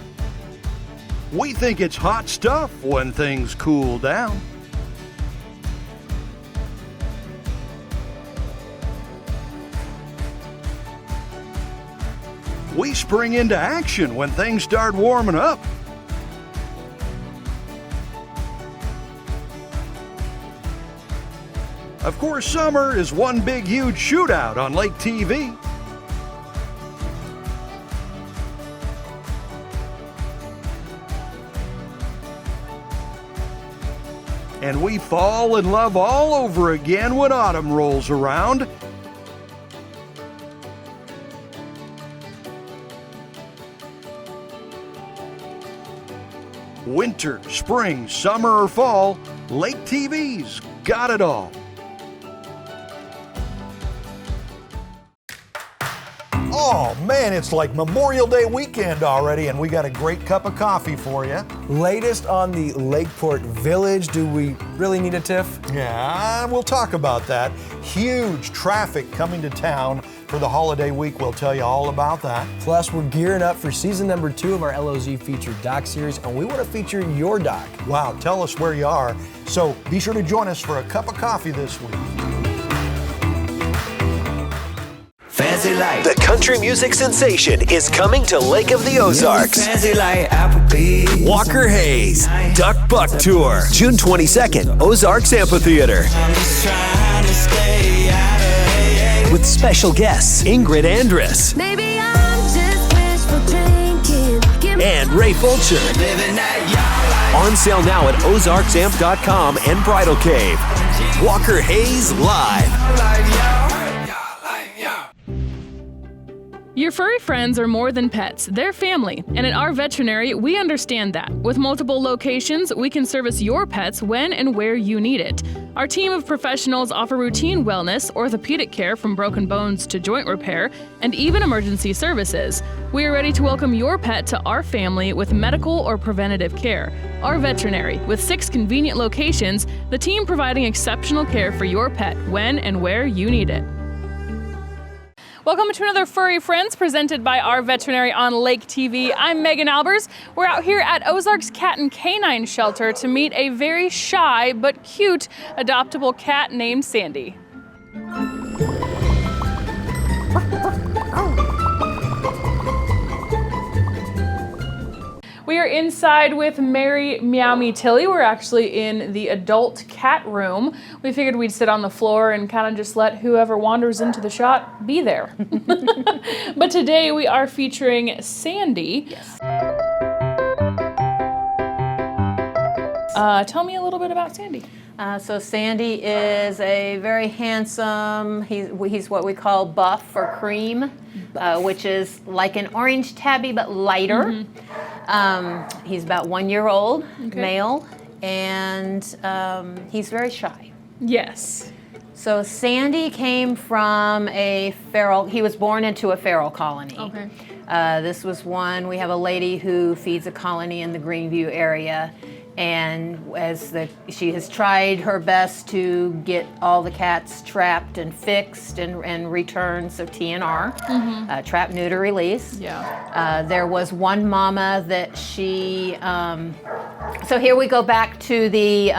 We think it's hot stuff when things cool down. We spring into action when things start warming up. Of course, summer is one big, huge shootout on Lake TV. And we fall in love all over again when autumn rolls around. Winter, spring, summer, or fall, Lake TV's got it all. Oh man, it's like Memorial Day weekend already, and we got a great cup of coffee for you. Latest on the Lakeport Village. Do we really need a tiff? Yeah, we'll talk about that. Huge traffic coming to town for the holiday week. We'll tell you all about that. Plus, we're gearing up for season number 2 of our LOZ featured doc series, and we want to feature your doc. Wow, tell us where you are. So be sure to join us for a cup of coffee this week. Fancy like the country music sensation is coming to Lake of the Ozarks. Fancy like Applebee's. Walker Hayes, Duck Buck Tour, June 22nd, Ozarks Amphitheater. I'm just trying to stay out of With special guests Ingrid Andress Maybe I'm just wishful drinking. and Ray Fulcher. living that y'all like. On sale now at ozarksamp.com and Bridal Cave. Walker Hayes Live. Your furry friends are more than pets, they're family. And at our veterinary, we understand that. With multiple locations, we can service your pets when and where you need it. Our team of professionals offer routine wellness, orthopedic care from broken bones to joint repair, and even emergency services. We are ready to welcome your pet to our family with medical or preventative care. Our veterinary, with 6 convenient locations, the team providing exceptional care for your pet when and where you need it. Welcome to another Furry Friends presented by our veterinary on Lake TV. I'm Megan Albers. We're out here at Ozarks Cat and Canine Shelter to meet a very shy but cute adoptable cat named Sandy. We we are inside with Mary Meow Me Tilly. We're actually in the adult cat room. We figured we'd sit on the floor and kind of just let whoever wanders into the shot be there. But today we are featuring Sandy. Yes. Tell me a little bit about Sandy. So Sandy is a very handsome, he's what we call buff or cream, which is like an orange tabby but lighter. He's about 1 year old, male, and he's very shy. Yes. So Sandy came from a feral, he was born into a feral colony. Okay. This was one, we have a lady who feeds a colony in the Greenview area. And she has tried her best to get all the cats trapped and fixed and returned, so TNR, trap, neuter, release. Yeah. There was one mama that she, so here we go back to the,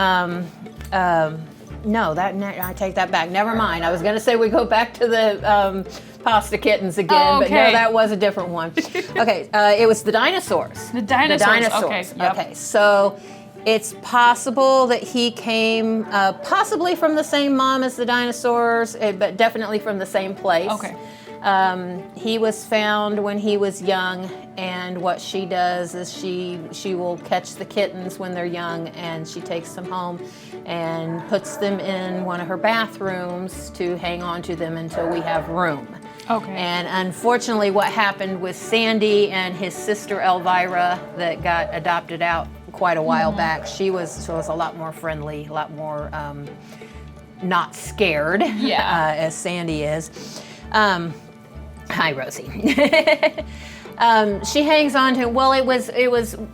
no, I take that back, never mind. I was gonna say we go back to the pasta kittens again, but no, that was a different one. Okay, it was the dinosaurs. The dinosaurs, okay. Yep. Okay, so it's possible that he came possibly from the same mom as the dinosaurs, but definitely from the same place. Okay. He was found when he was young, and what she does is she will catch the kittens when they're young, and she takes them home and puts them in one of her bathrooms to hang on to them until we have room. Okay. And unfortunately, what happened with Sandy and his sister Elvira that got adopted out quite a while back, she was a lot more friendly, a lot more not scared, as Sandy is. Hi, Rosie. She hangs on to him. Well,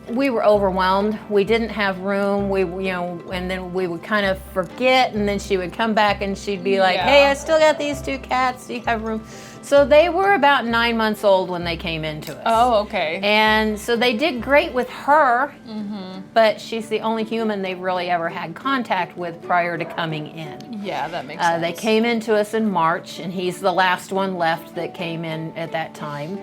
we were overwhelmed. We didn't have room. And then we would kind of forget, and then she would come back and she'd be like, hey, I still got these 2 cats. Do you have room? So they were about 9 months old when they came into us. Oh, okay. And so they did great with her, but she's the only human they've really ever had contact with prior to coming in. Yeah, that makes sense. They came into us in March, and he's the last one left that came in at that time.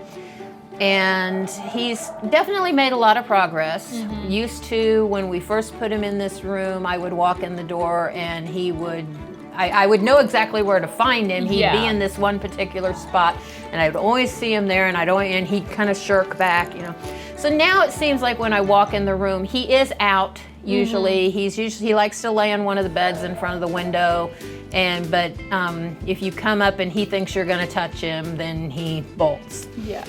And he's definitely made a lot of progress. Used to, when we first put him in this room, I would walk in the door and he would, I would know exactly where to find him. He'd be in this one particular spot, and I would always see him there, and he'd kind of shirk back, So now it seems like when I walk in the room, he is out usually. He likes to lay on one of the beds in front of the window, but if you come up and he thinks you're going to touch him, then he bolts. Yeah.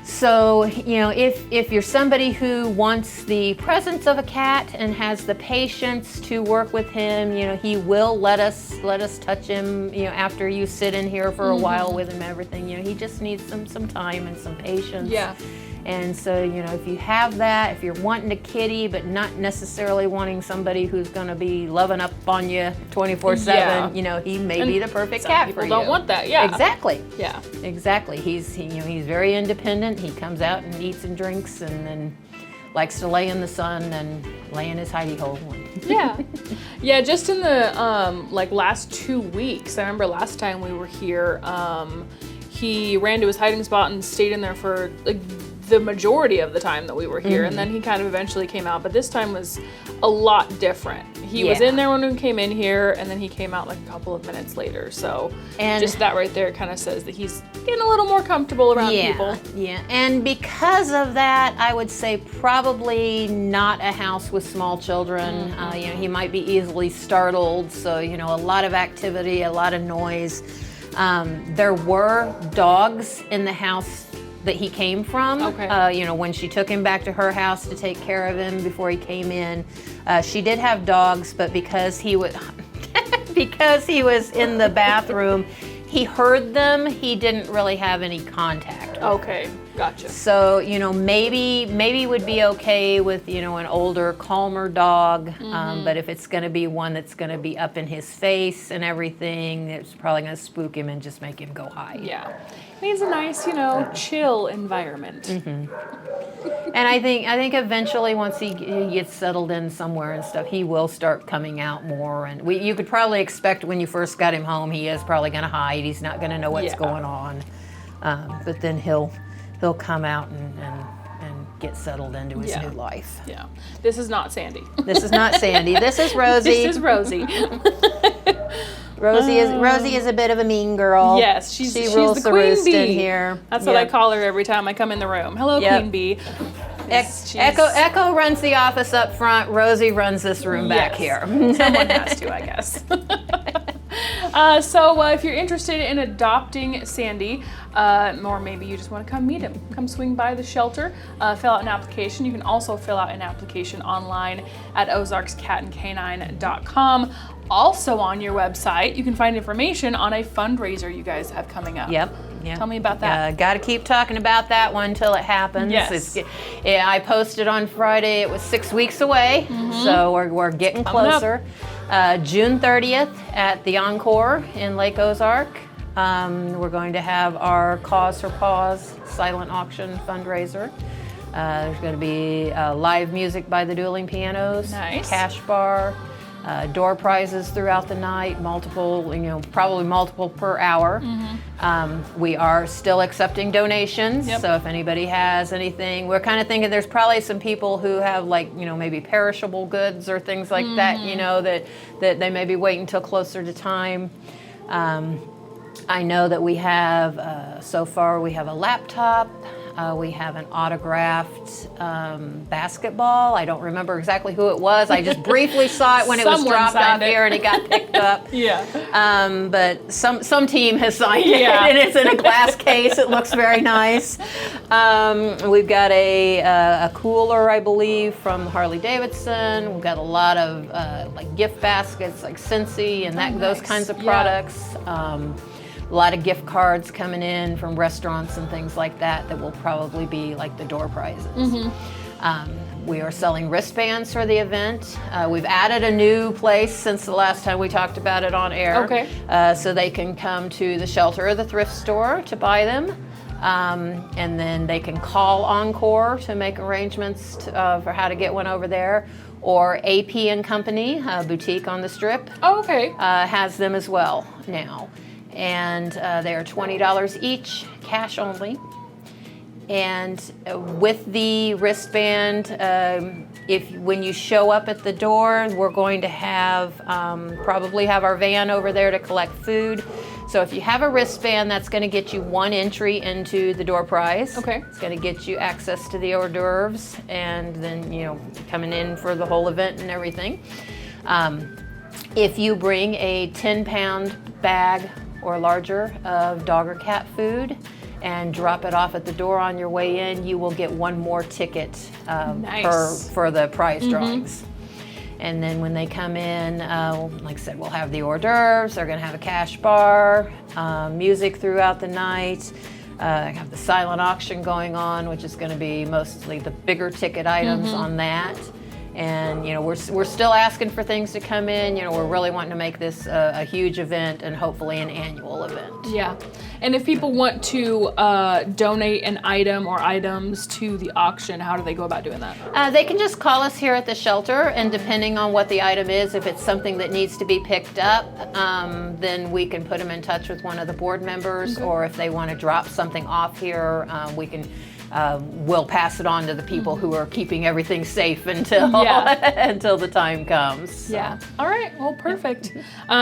So, if you're somebody who wants the presence of a cat and has the patience to work with him, he will let us touch him, after you sit in here for a while with him and everything. He just needs some time and some patience. Yeah. And so, if you have that, if you're wanting a kitty but not necessarily wanting somebody who's going to be loving up on you 24/7, he may be the perfect cat for you. People don't want that, yeah. Exactly. Yeah. Exactly. He's very independent. He comes out and eats and drinks, and then likes to lay in the sun and lay in his hidey hole. Yeah. Yeah, just in the last 2 weeks, I remember last time we were here, he ran to his hiding spot and stayed in there for the majority of the time that we were here, and then he kind of eventually came out, but this time was a lot different. He was in there when we came in here, and then he came out like a couple of minutes later, so just that right there kind of says that he's getting a little more comfortable around people. Yeah, and because of that, I would say probably not a house with small children. He might be easily startled, so a lot of activity, a lot of noise. There were dogs in the house that he came from. When she took him back to her house to take care of him before he came in, she did have dogs, but because he was in the bathroom, he heard them. He didn't really have any contact. Okay, gotcha. So maybe would be okay with an older, calmer dog. But if it's going to be one that's going to be up in his face and everything, it's probably going to spook him and just make him go high. Yeah. Needs a nice, chill environment. And I think eventually, once he gets settled in somewhere and stuff, he will start coming out more. And you could probably expect when you first got him home, he is probably going to hide. He's not going to know what's going on. But then he'll come out and get settled into his new life. Yeah. This is not Sandy. This is not Sandy. This is Rosie. This is Rosie. Rosie is a bit of a mean girl. Yes, she's rules the queen roost bee in here. That's what I call her every time I come in the room. Hello, Queen Bee. Echo runs the office up front. Rosie runs this room back here. Someone has to, I guess. So if you're interested in adopting Sandy, or maybe you just want to come meet him, come swing by the shelter, fill out an application. You can also fill out an application online at OzarksCatandCanine.com. Also on your website, you can find information on a fundraiser you guys have coming up. Yep. Tell me about that. Got to keep talking about that one till it happens. Yes. I posted on Friday. It was 6 weeks away, so we're getting closer. June 30th at the Encore in Lake Ozark. We're going to have our Cause for Paws silent auction fundraiser. There's going to be live music by the Dueling Pianos, cash bar, door prizes throughout the night, multiple, probably multiple per hour. We are still accepting donations, so if anybody has anything, we're kind of thinking there's probably some people who have maybe perishable goods or things like that, that they may be waiting until closer to time. I know that we have, so far we have a laptop, we have an autographed basketball. I don't remember exactly who it was. I just briefly saw it when it was dropped off here and it got picked up. But some team has signed it, and it's in a glass case. It looks very nice. We've got a cooler, I believe, from Harley Davidson. We've got a lot of gift baskets like Scentsy and those kinds of products. A lot of gift cards coming in from restaurants and things like that will probably be like the door prizes. We are selling wristbands for the event. We've added a new place since the last time we talked about it on air. So they can come to the shelter or the thrift store to buy them. And then they can call Encore to make arrangements for how to get one over there. Or AP and Company, a boutique on the Strip, has them as well now. And they are $20 each, cash only. And with the wristband, when you show up at the door, we're going to have probably have our van over there to collect food. So if you have a wristband, that's going to get you one entry into the door prize. It's going to get you access to the hors d'oeuvres, and then coming in for the whole event and everything. If you bring a 10-pound bag or larger of dog or cat food and drop it off at the door on your way in, you will get one more ticket for the prize drawings. And then when they come in, like I said, we'll have the hors d'oeuvres. They're going to have a cash bar, music throughout the night. I have the silent auction going on, which is going to be mostly the bigger ticket items on that. And we're still asking for things to come in. We're really wanting to make this a huge event and hopefully an annual event. Yeah. And if people want to donate an item or items to the auction, how do they go about doing that? They can just call us here at the shelter, and depending on what the item is, if it's something that needs to be picked up, then we can put them in touch with one of the board members, or if they want to drop something off here, we can. We'll pass it on to the people who are keeping everything safe until until the time comes. So. All right. Well, perfect.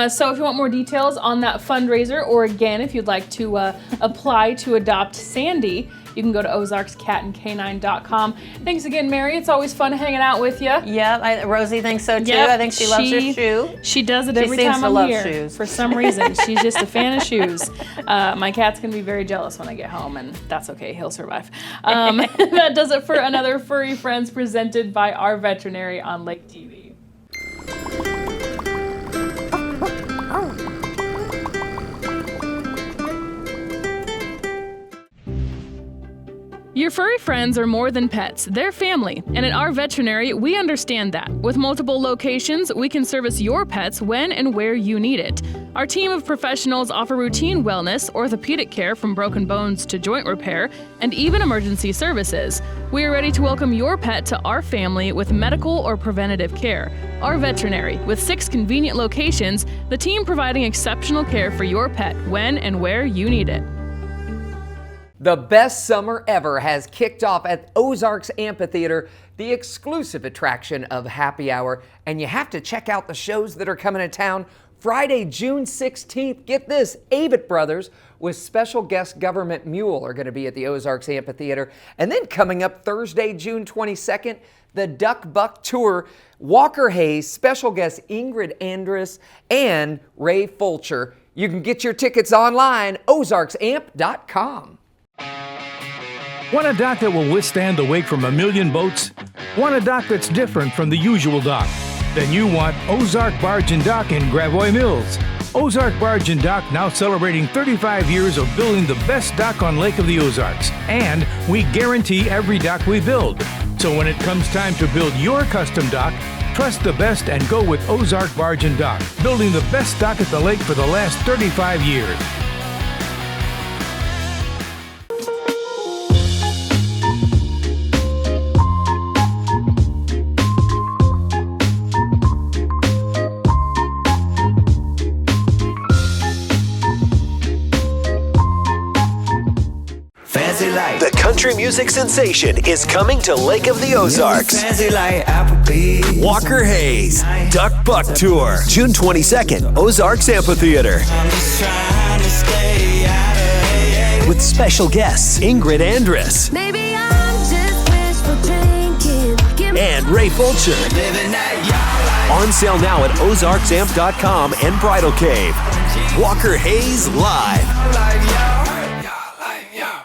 So if you want more details on that fundraiser, or again, if you'd like to apply to adopt Sandy, you can go to OzarksCatandCanine.com. Thanks again, Mary. It's always fun hanging out with you. Yeah, Rosie thinks so too. I think she loves her shoe. She does it every time I'm here. Shoes. For some reason, she's just a fan of shoes. My cat's gonna be very jealous when I get home, and that's okay. He'll survive. That does it for another Furry Friends presented by our veterinary on Lake TV. Your furry friends are more than pets, they're family, and at our veterinary, we understand that. With multiple locations, we can service your pets when and where you need it. Our team of professionals offer routine wellness, orthopedic care from broken bones to joint repair, and even emergency services. We are ready to welcome your pet to our family with medical or preventative care. Our veterinary, with 6 convenient locations, the team providing exceptional care for your pet when and where you need it. The best summer ever has kicked off at Ozarks Amphitheater, the exclusive attraction of Happy Hour. And you have to check out the shows that are coming to town. Friday, June 16th, get this, ANDRESS Brothers with special guest Government MULE are going to be at the Ozarks Amphitheater. And then coming up Thursday, June 22nd, the Duck Buck Tour, Walker Hayes, special guest INGRID, ANDRESS, and Ray Fulcher. You can get your tickets online, ozarksamp.com. Want a dock that will withstand the wake from a million boats? Want a dock that's different from the usual dock? Then you want Ozark Barge and Dock in Gravois Mills. Ozark Barge and Dock now celebrating 35 years of building the best dock on Lake of the Ozarks. And we guarantee every dock we build. So when it comes time to build your custom dock, trust the best and go with Ozark Barge and Dock, building the best dock at the lake for the last 35 years. The country music sensation is coming to Lake of the Ozarks. Walker Hayes, Duck Buck Tour, June 22nd, Ozarks Amphitheater. With special guests, INGRID, ANDRESS, Maybe I'm just wishful drinking. and Ray Fulcher. On sale now at ozarksamp.com and Bridal Cave. Walker Hayes live.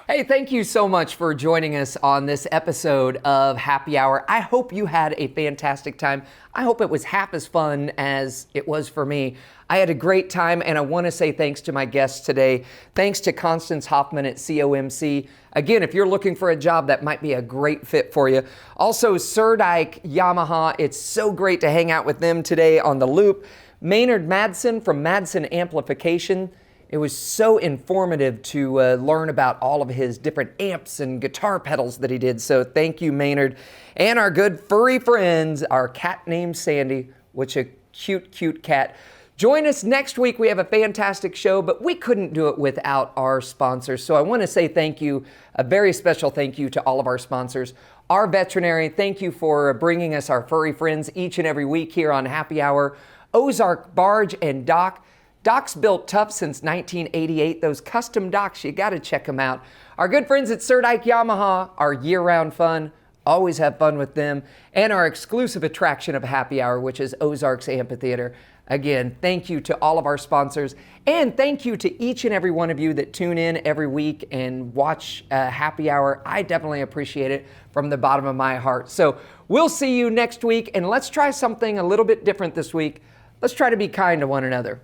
Hey, thank you so much for joining us on this episode of Happy Hour. I hope you had a fantastic time. I hope it was half as fun as it was for me. I had a great time, and I want to say thanks to my guests today. Thanks to Constance Hoffman at COMC. Again, if you're looking for a job, that might be a great fit for you. Also, Surdike Yamaha. It's so great to hang out with them today on the Loop. Maynard Madsen from Madsen Amplification. It was so informative to learn about all of his different amps and guitar pedals that he did. So thank you, Maynard. And our good furry friends, our cat named Sandy, which a cute, cute cat. Join us next week. We have a fantastic show, but we couldn't do it without our sponsors. So I want to say thank you, a very special thank you to all of our sponsors. Our veterinary, thank you for bringing us our furry friends each and every week here on Happy Hour. Ozark Barge and Dock. Docks built tough since 1988. Those custom docks, you got to check them out. Our good friends at Surdike Yamaha, our year-round fun. Always have fun with them. And our exclusive attraction of Happy Hour, which is Ozarks Amphitheater. Again, thank you to all of our sponsors. And thank you to each and every one of you that tune in every week and watch Happy Hour. I definitely appreciate it from the bottom of my heart. So we'll see you next week. And let's try something a little bit different this week. Let's try to be kind to one another.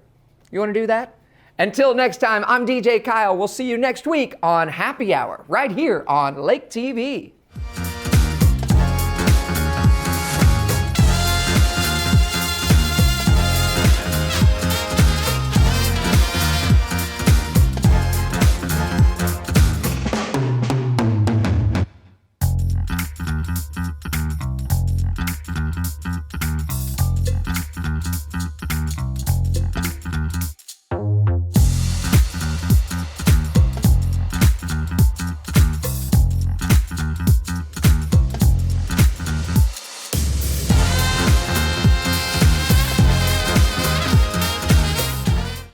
You want to do that? Until next time, I'm DJ Kyle. We'll see you next week on Happy Hour, right here on Lake TV.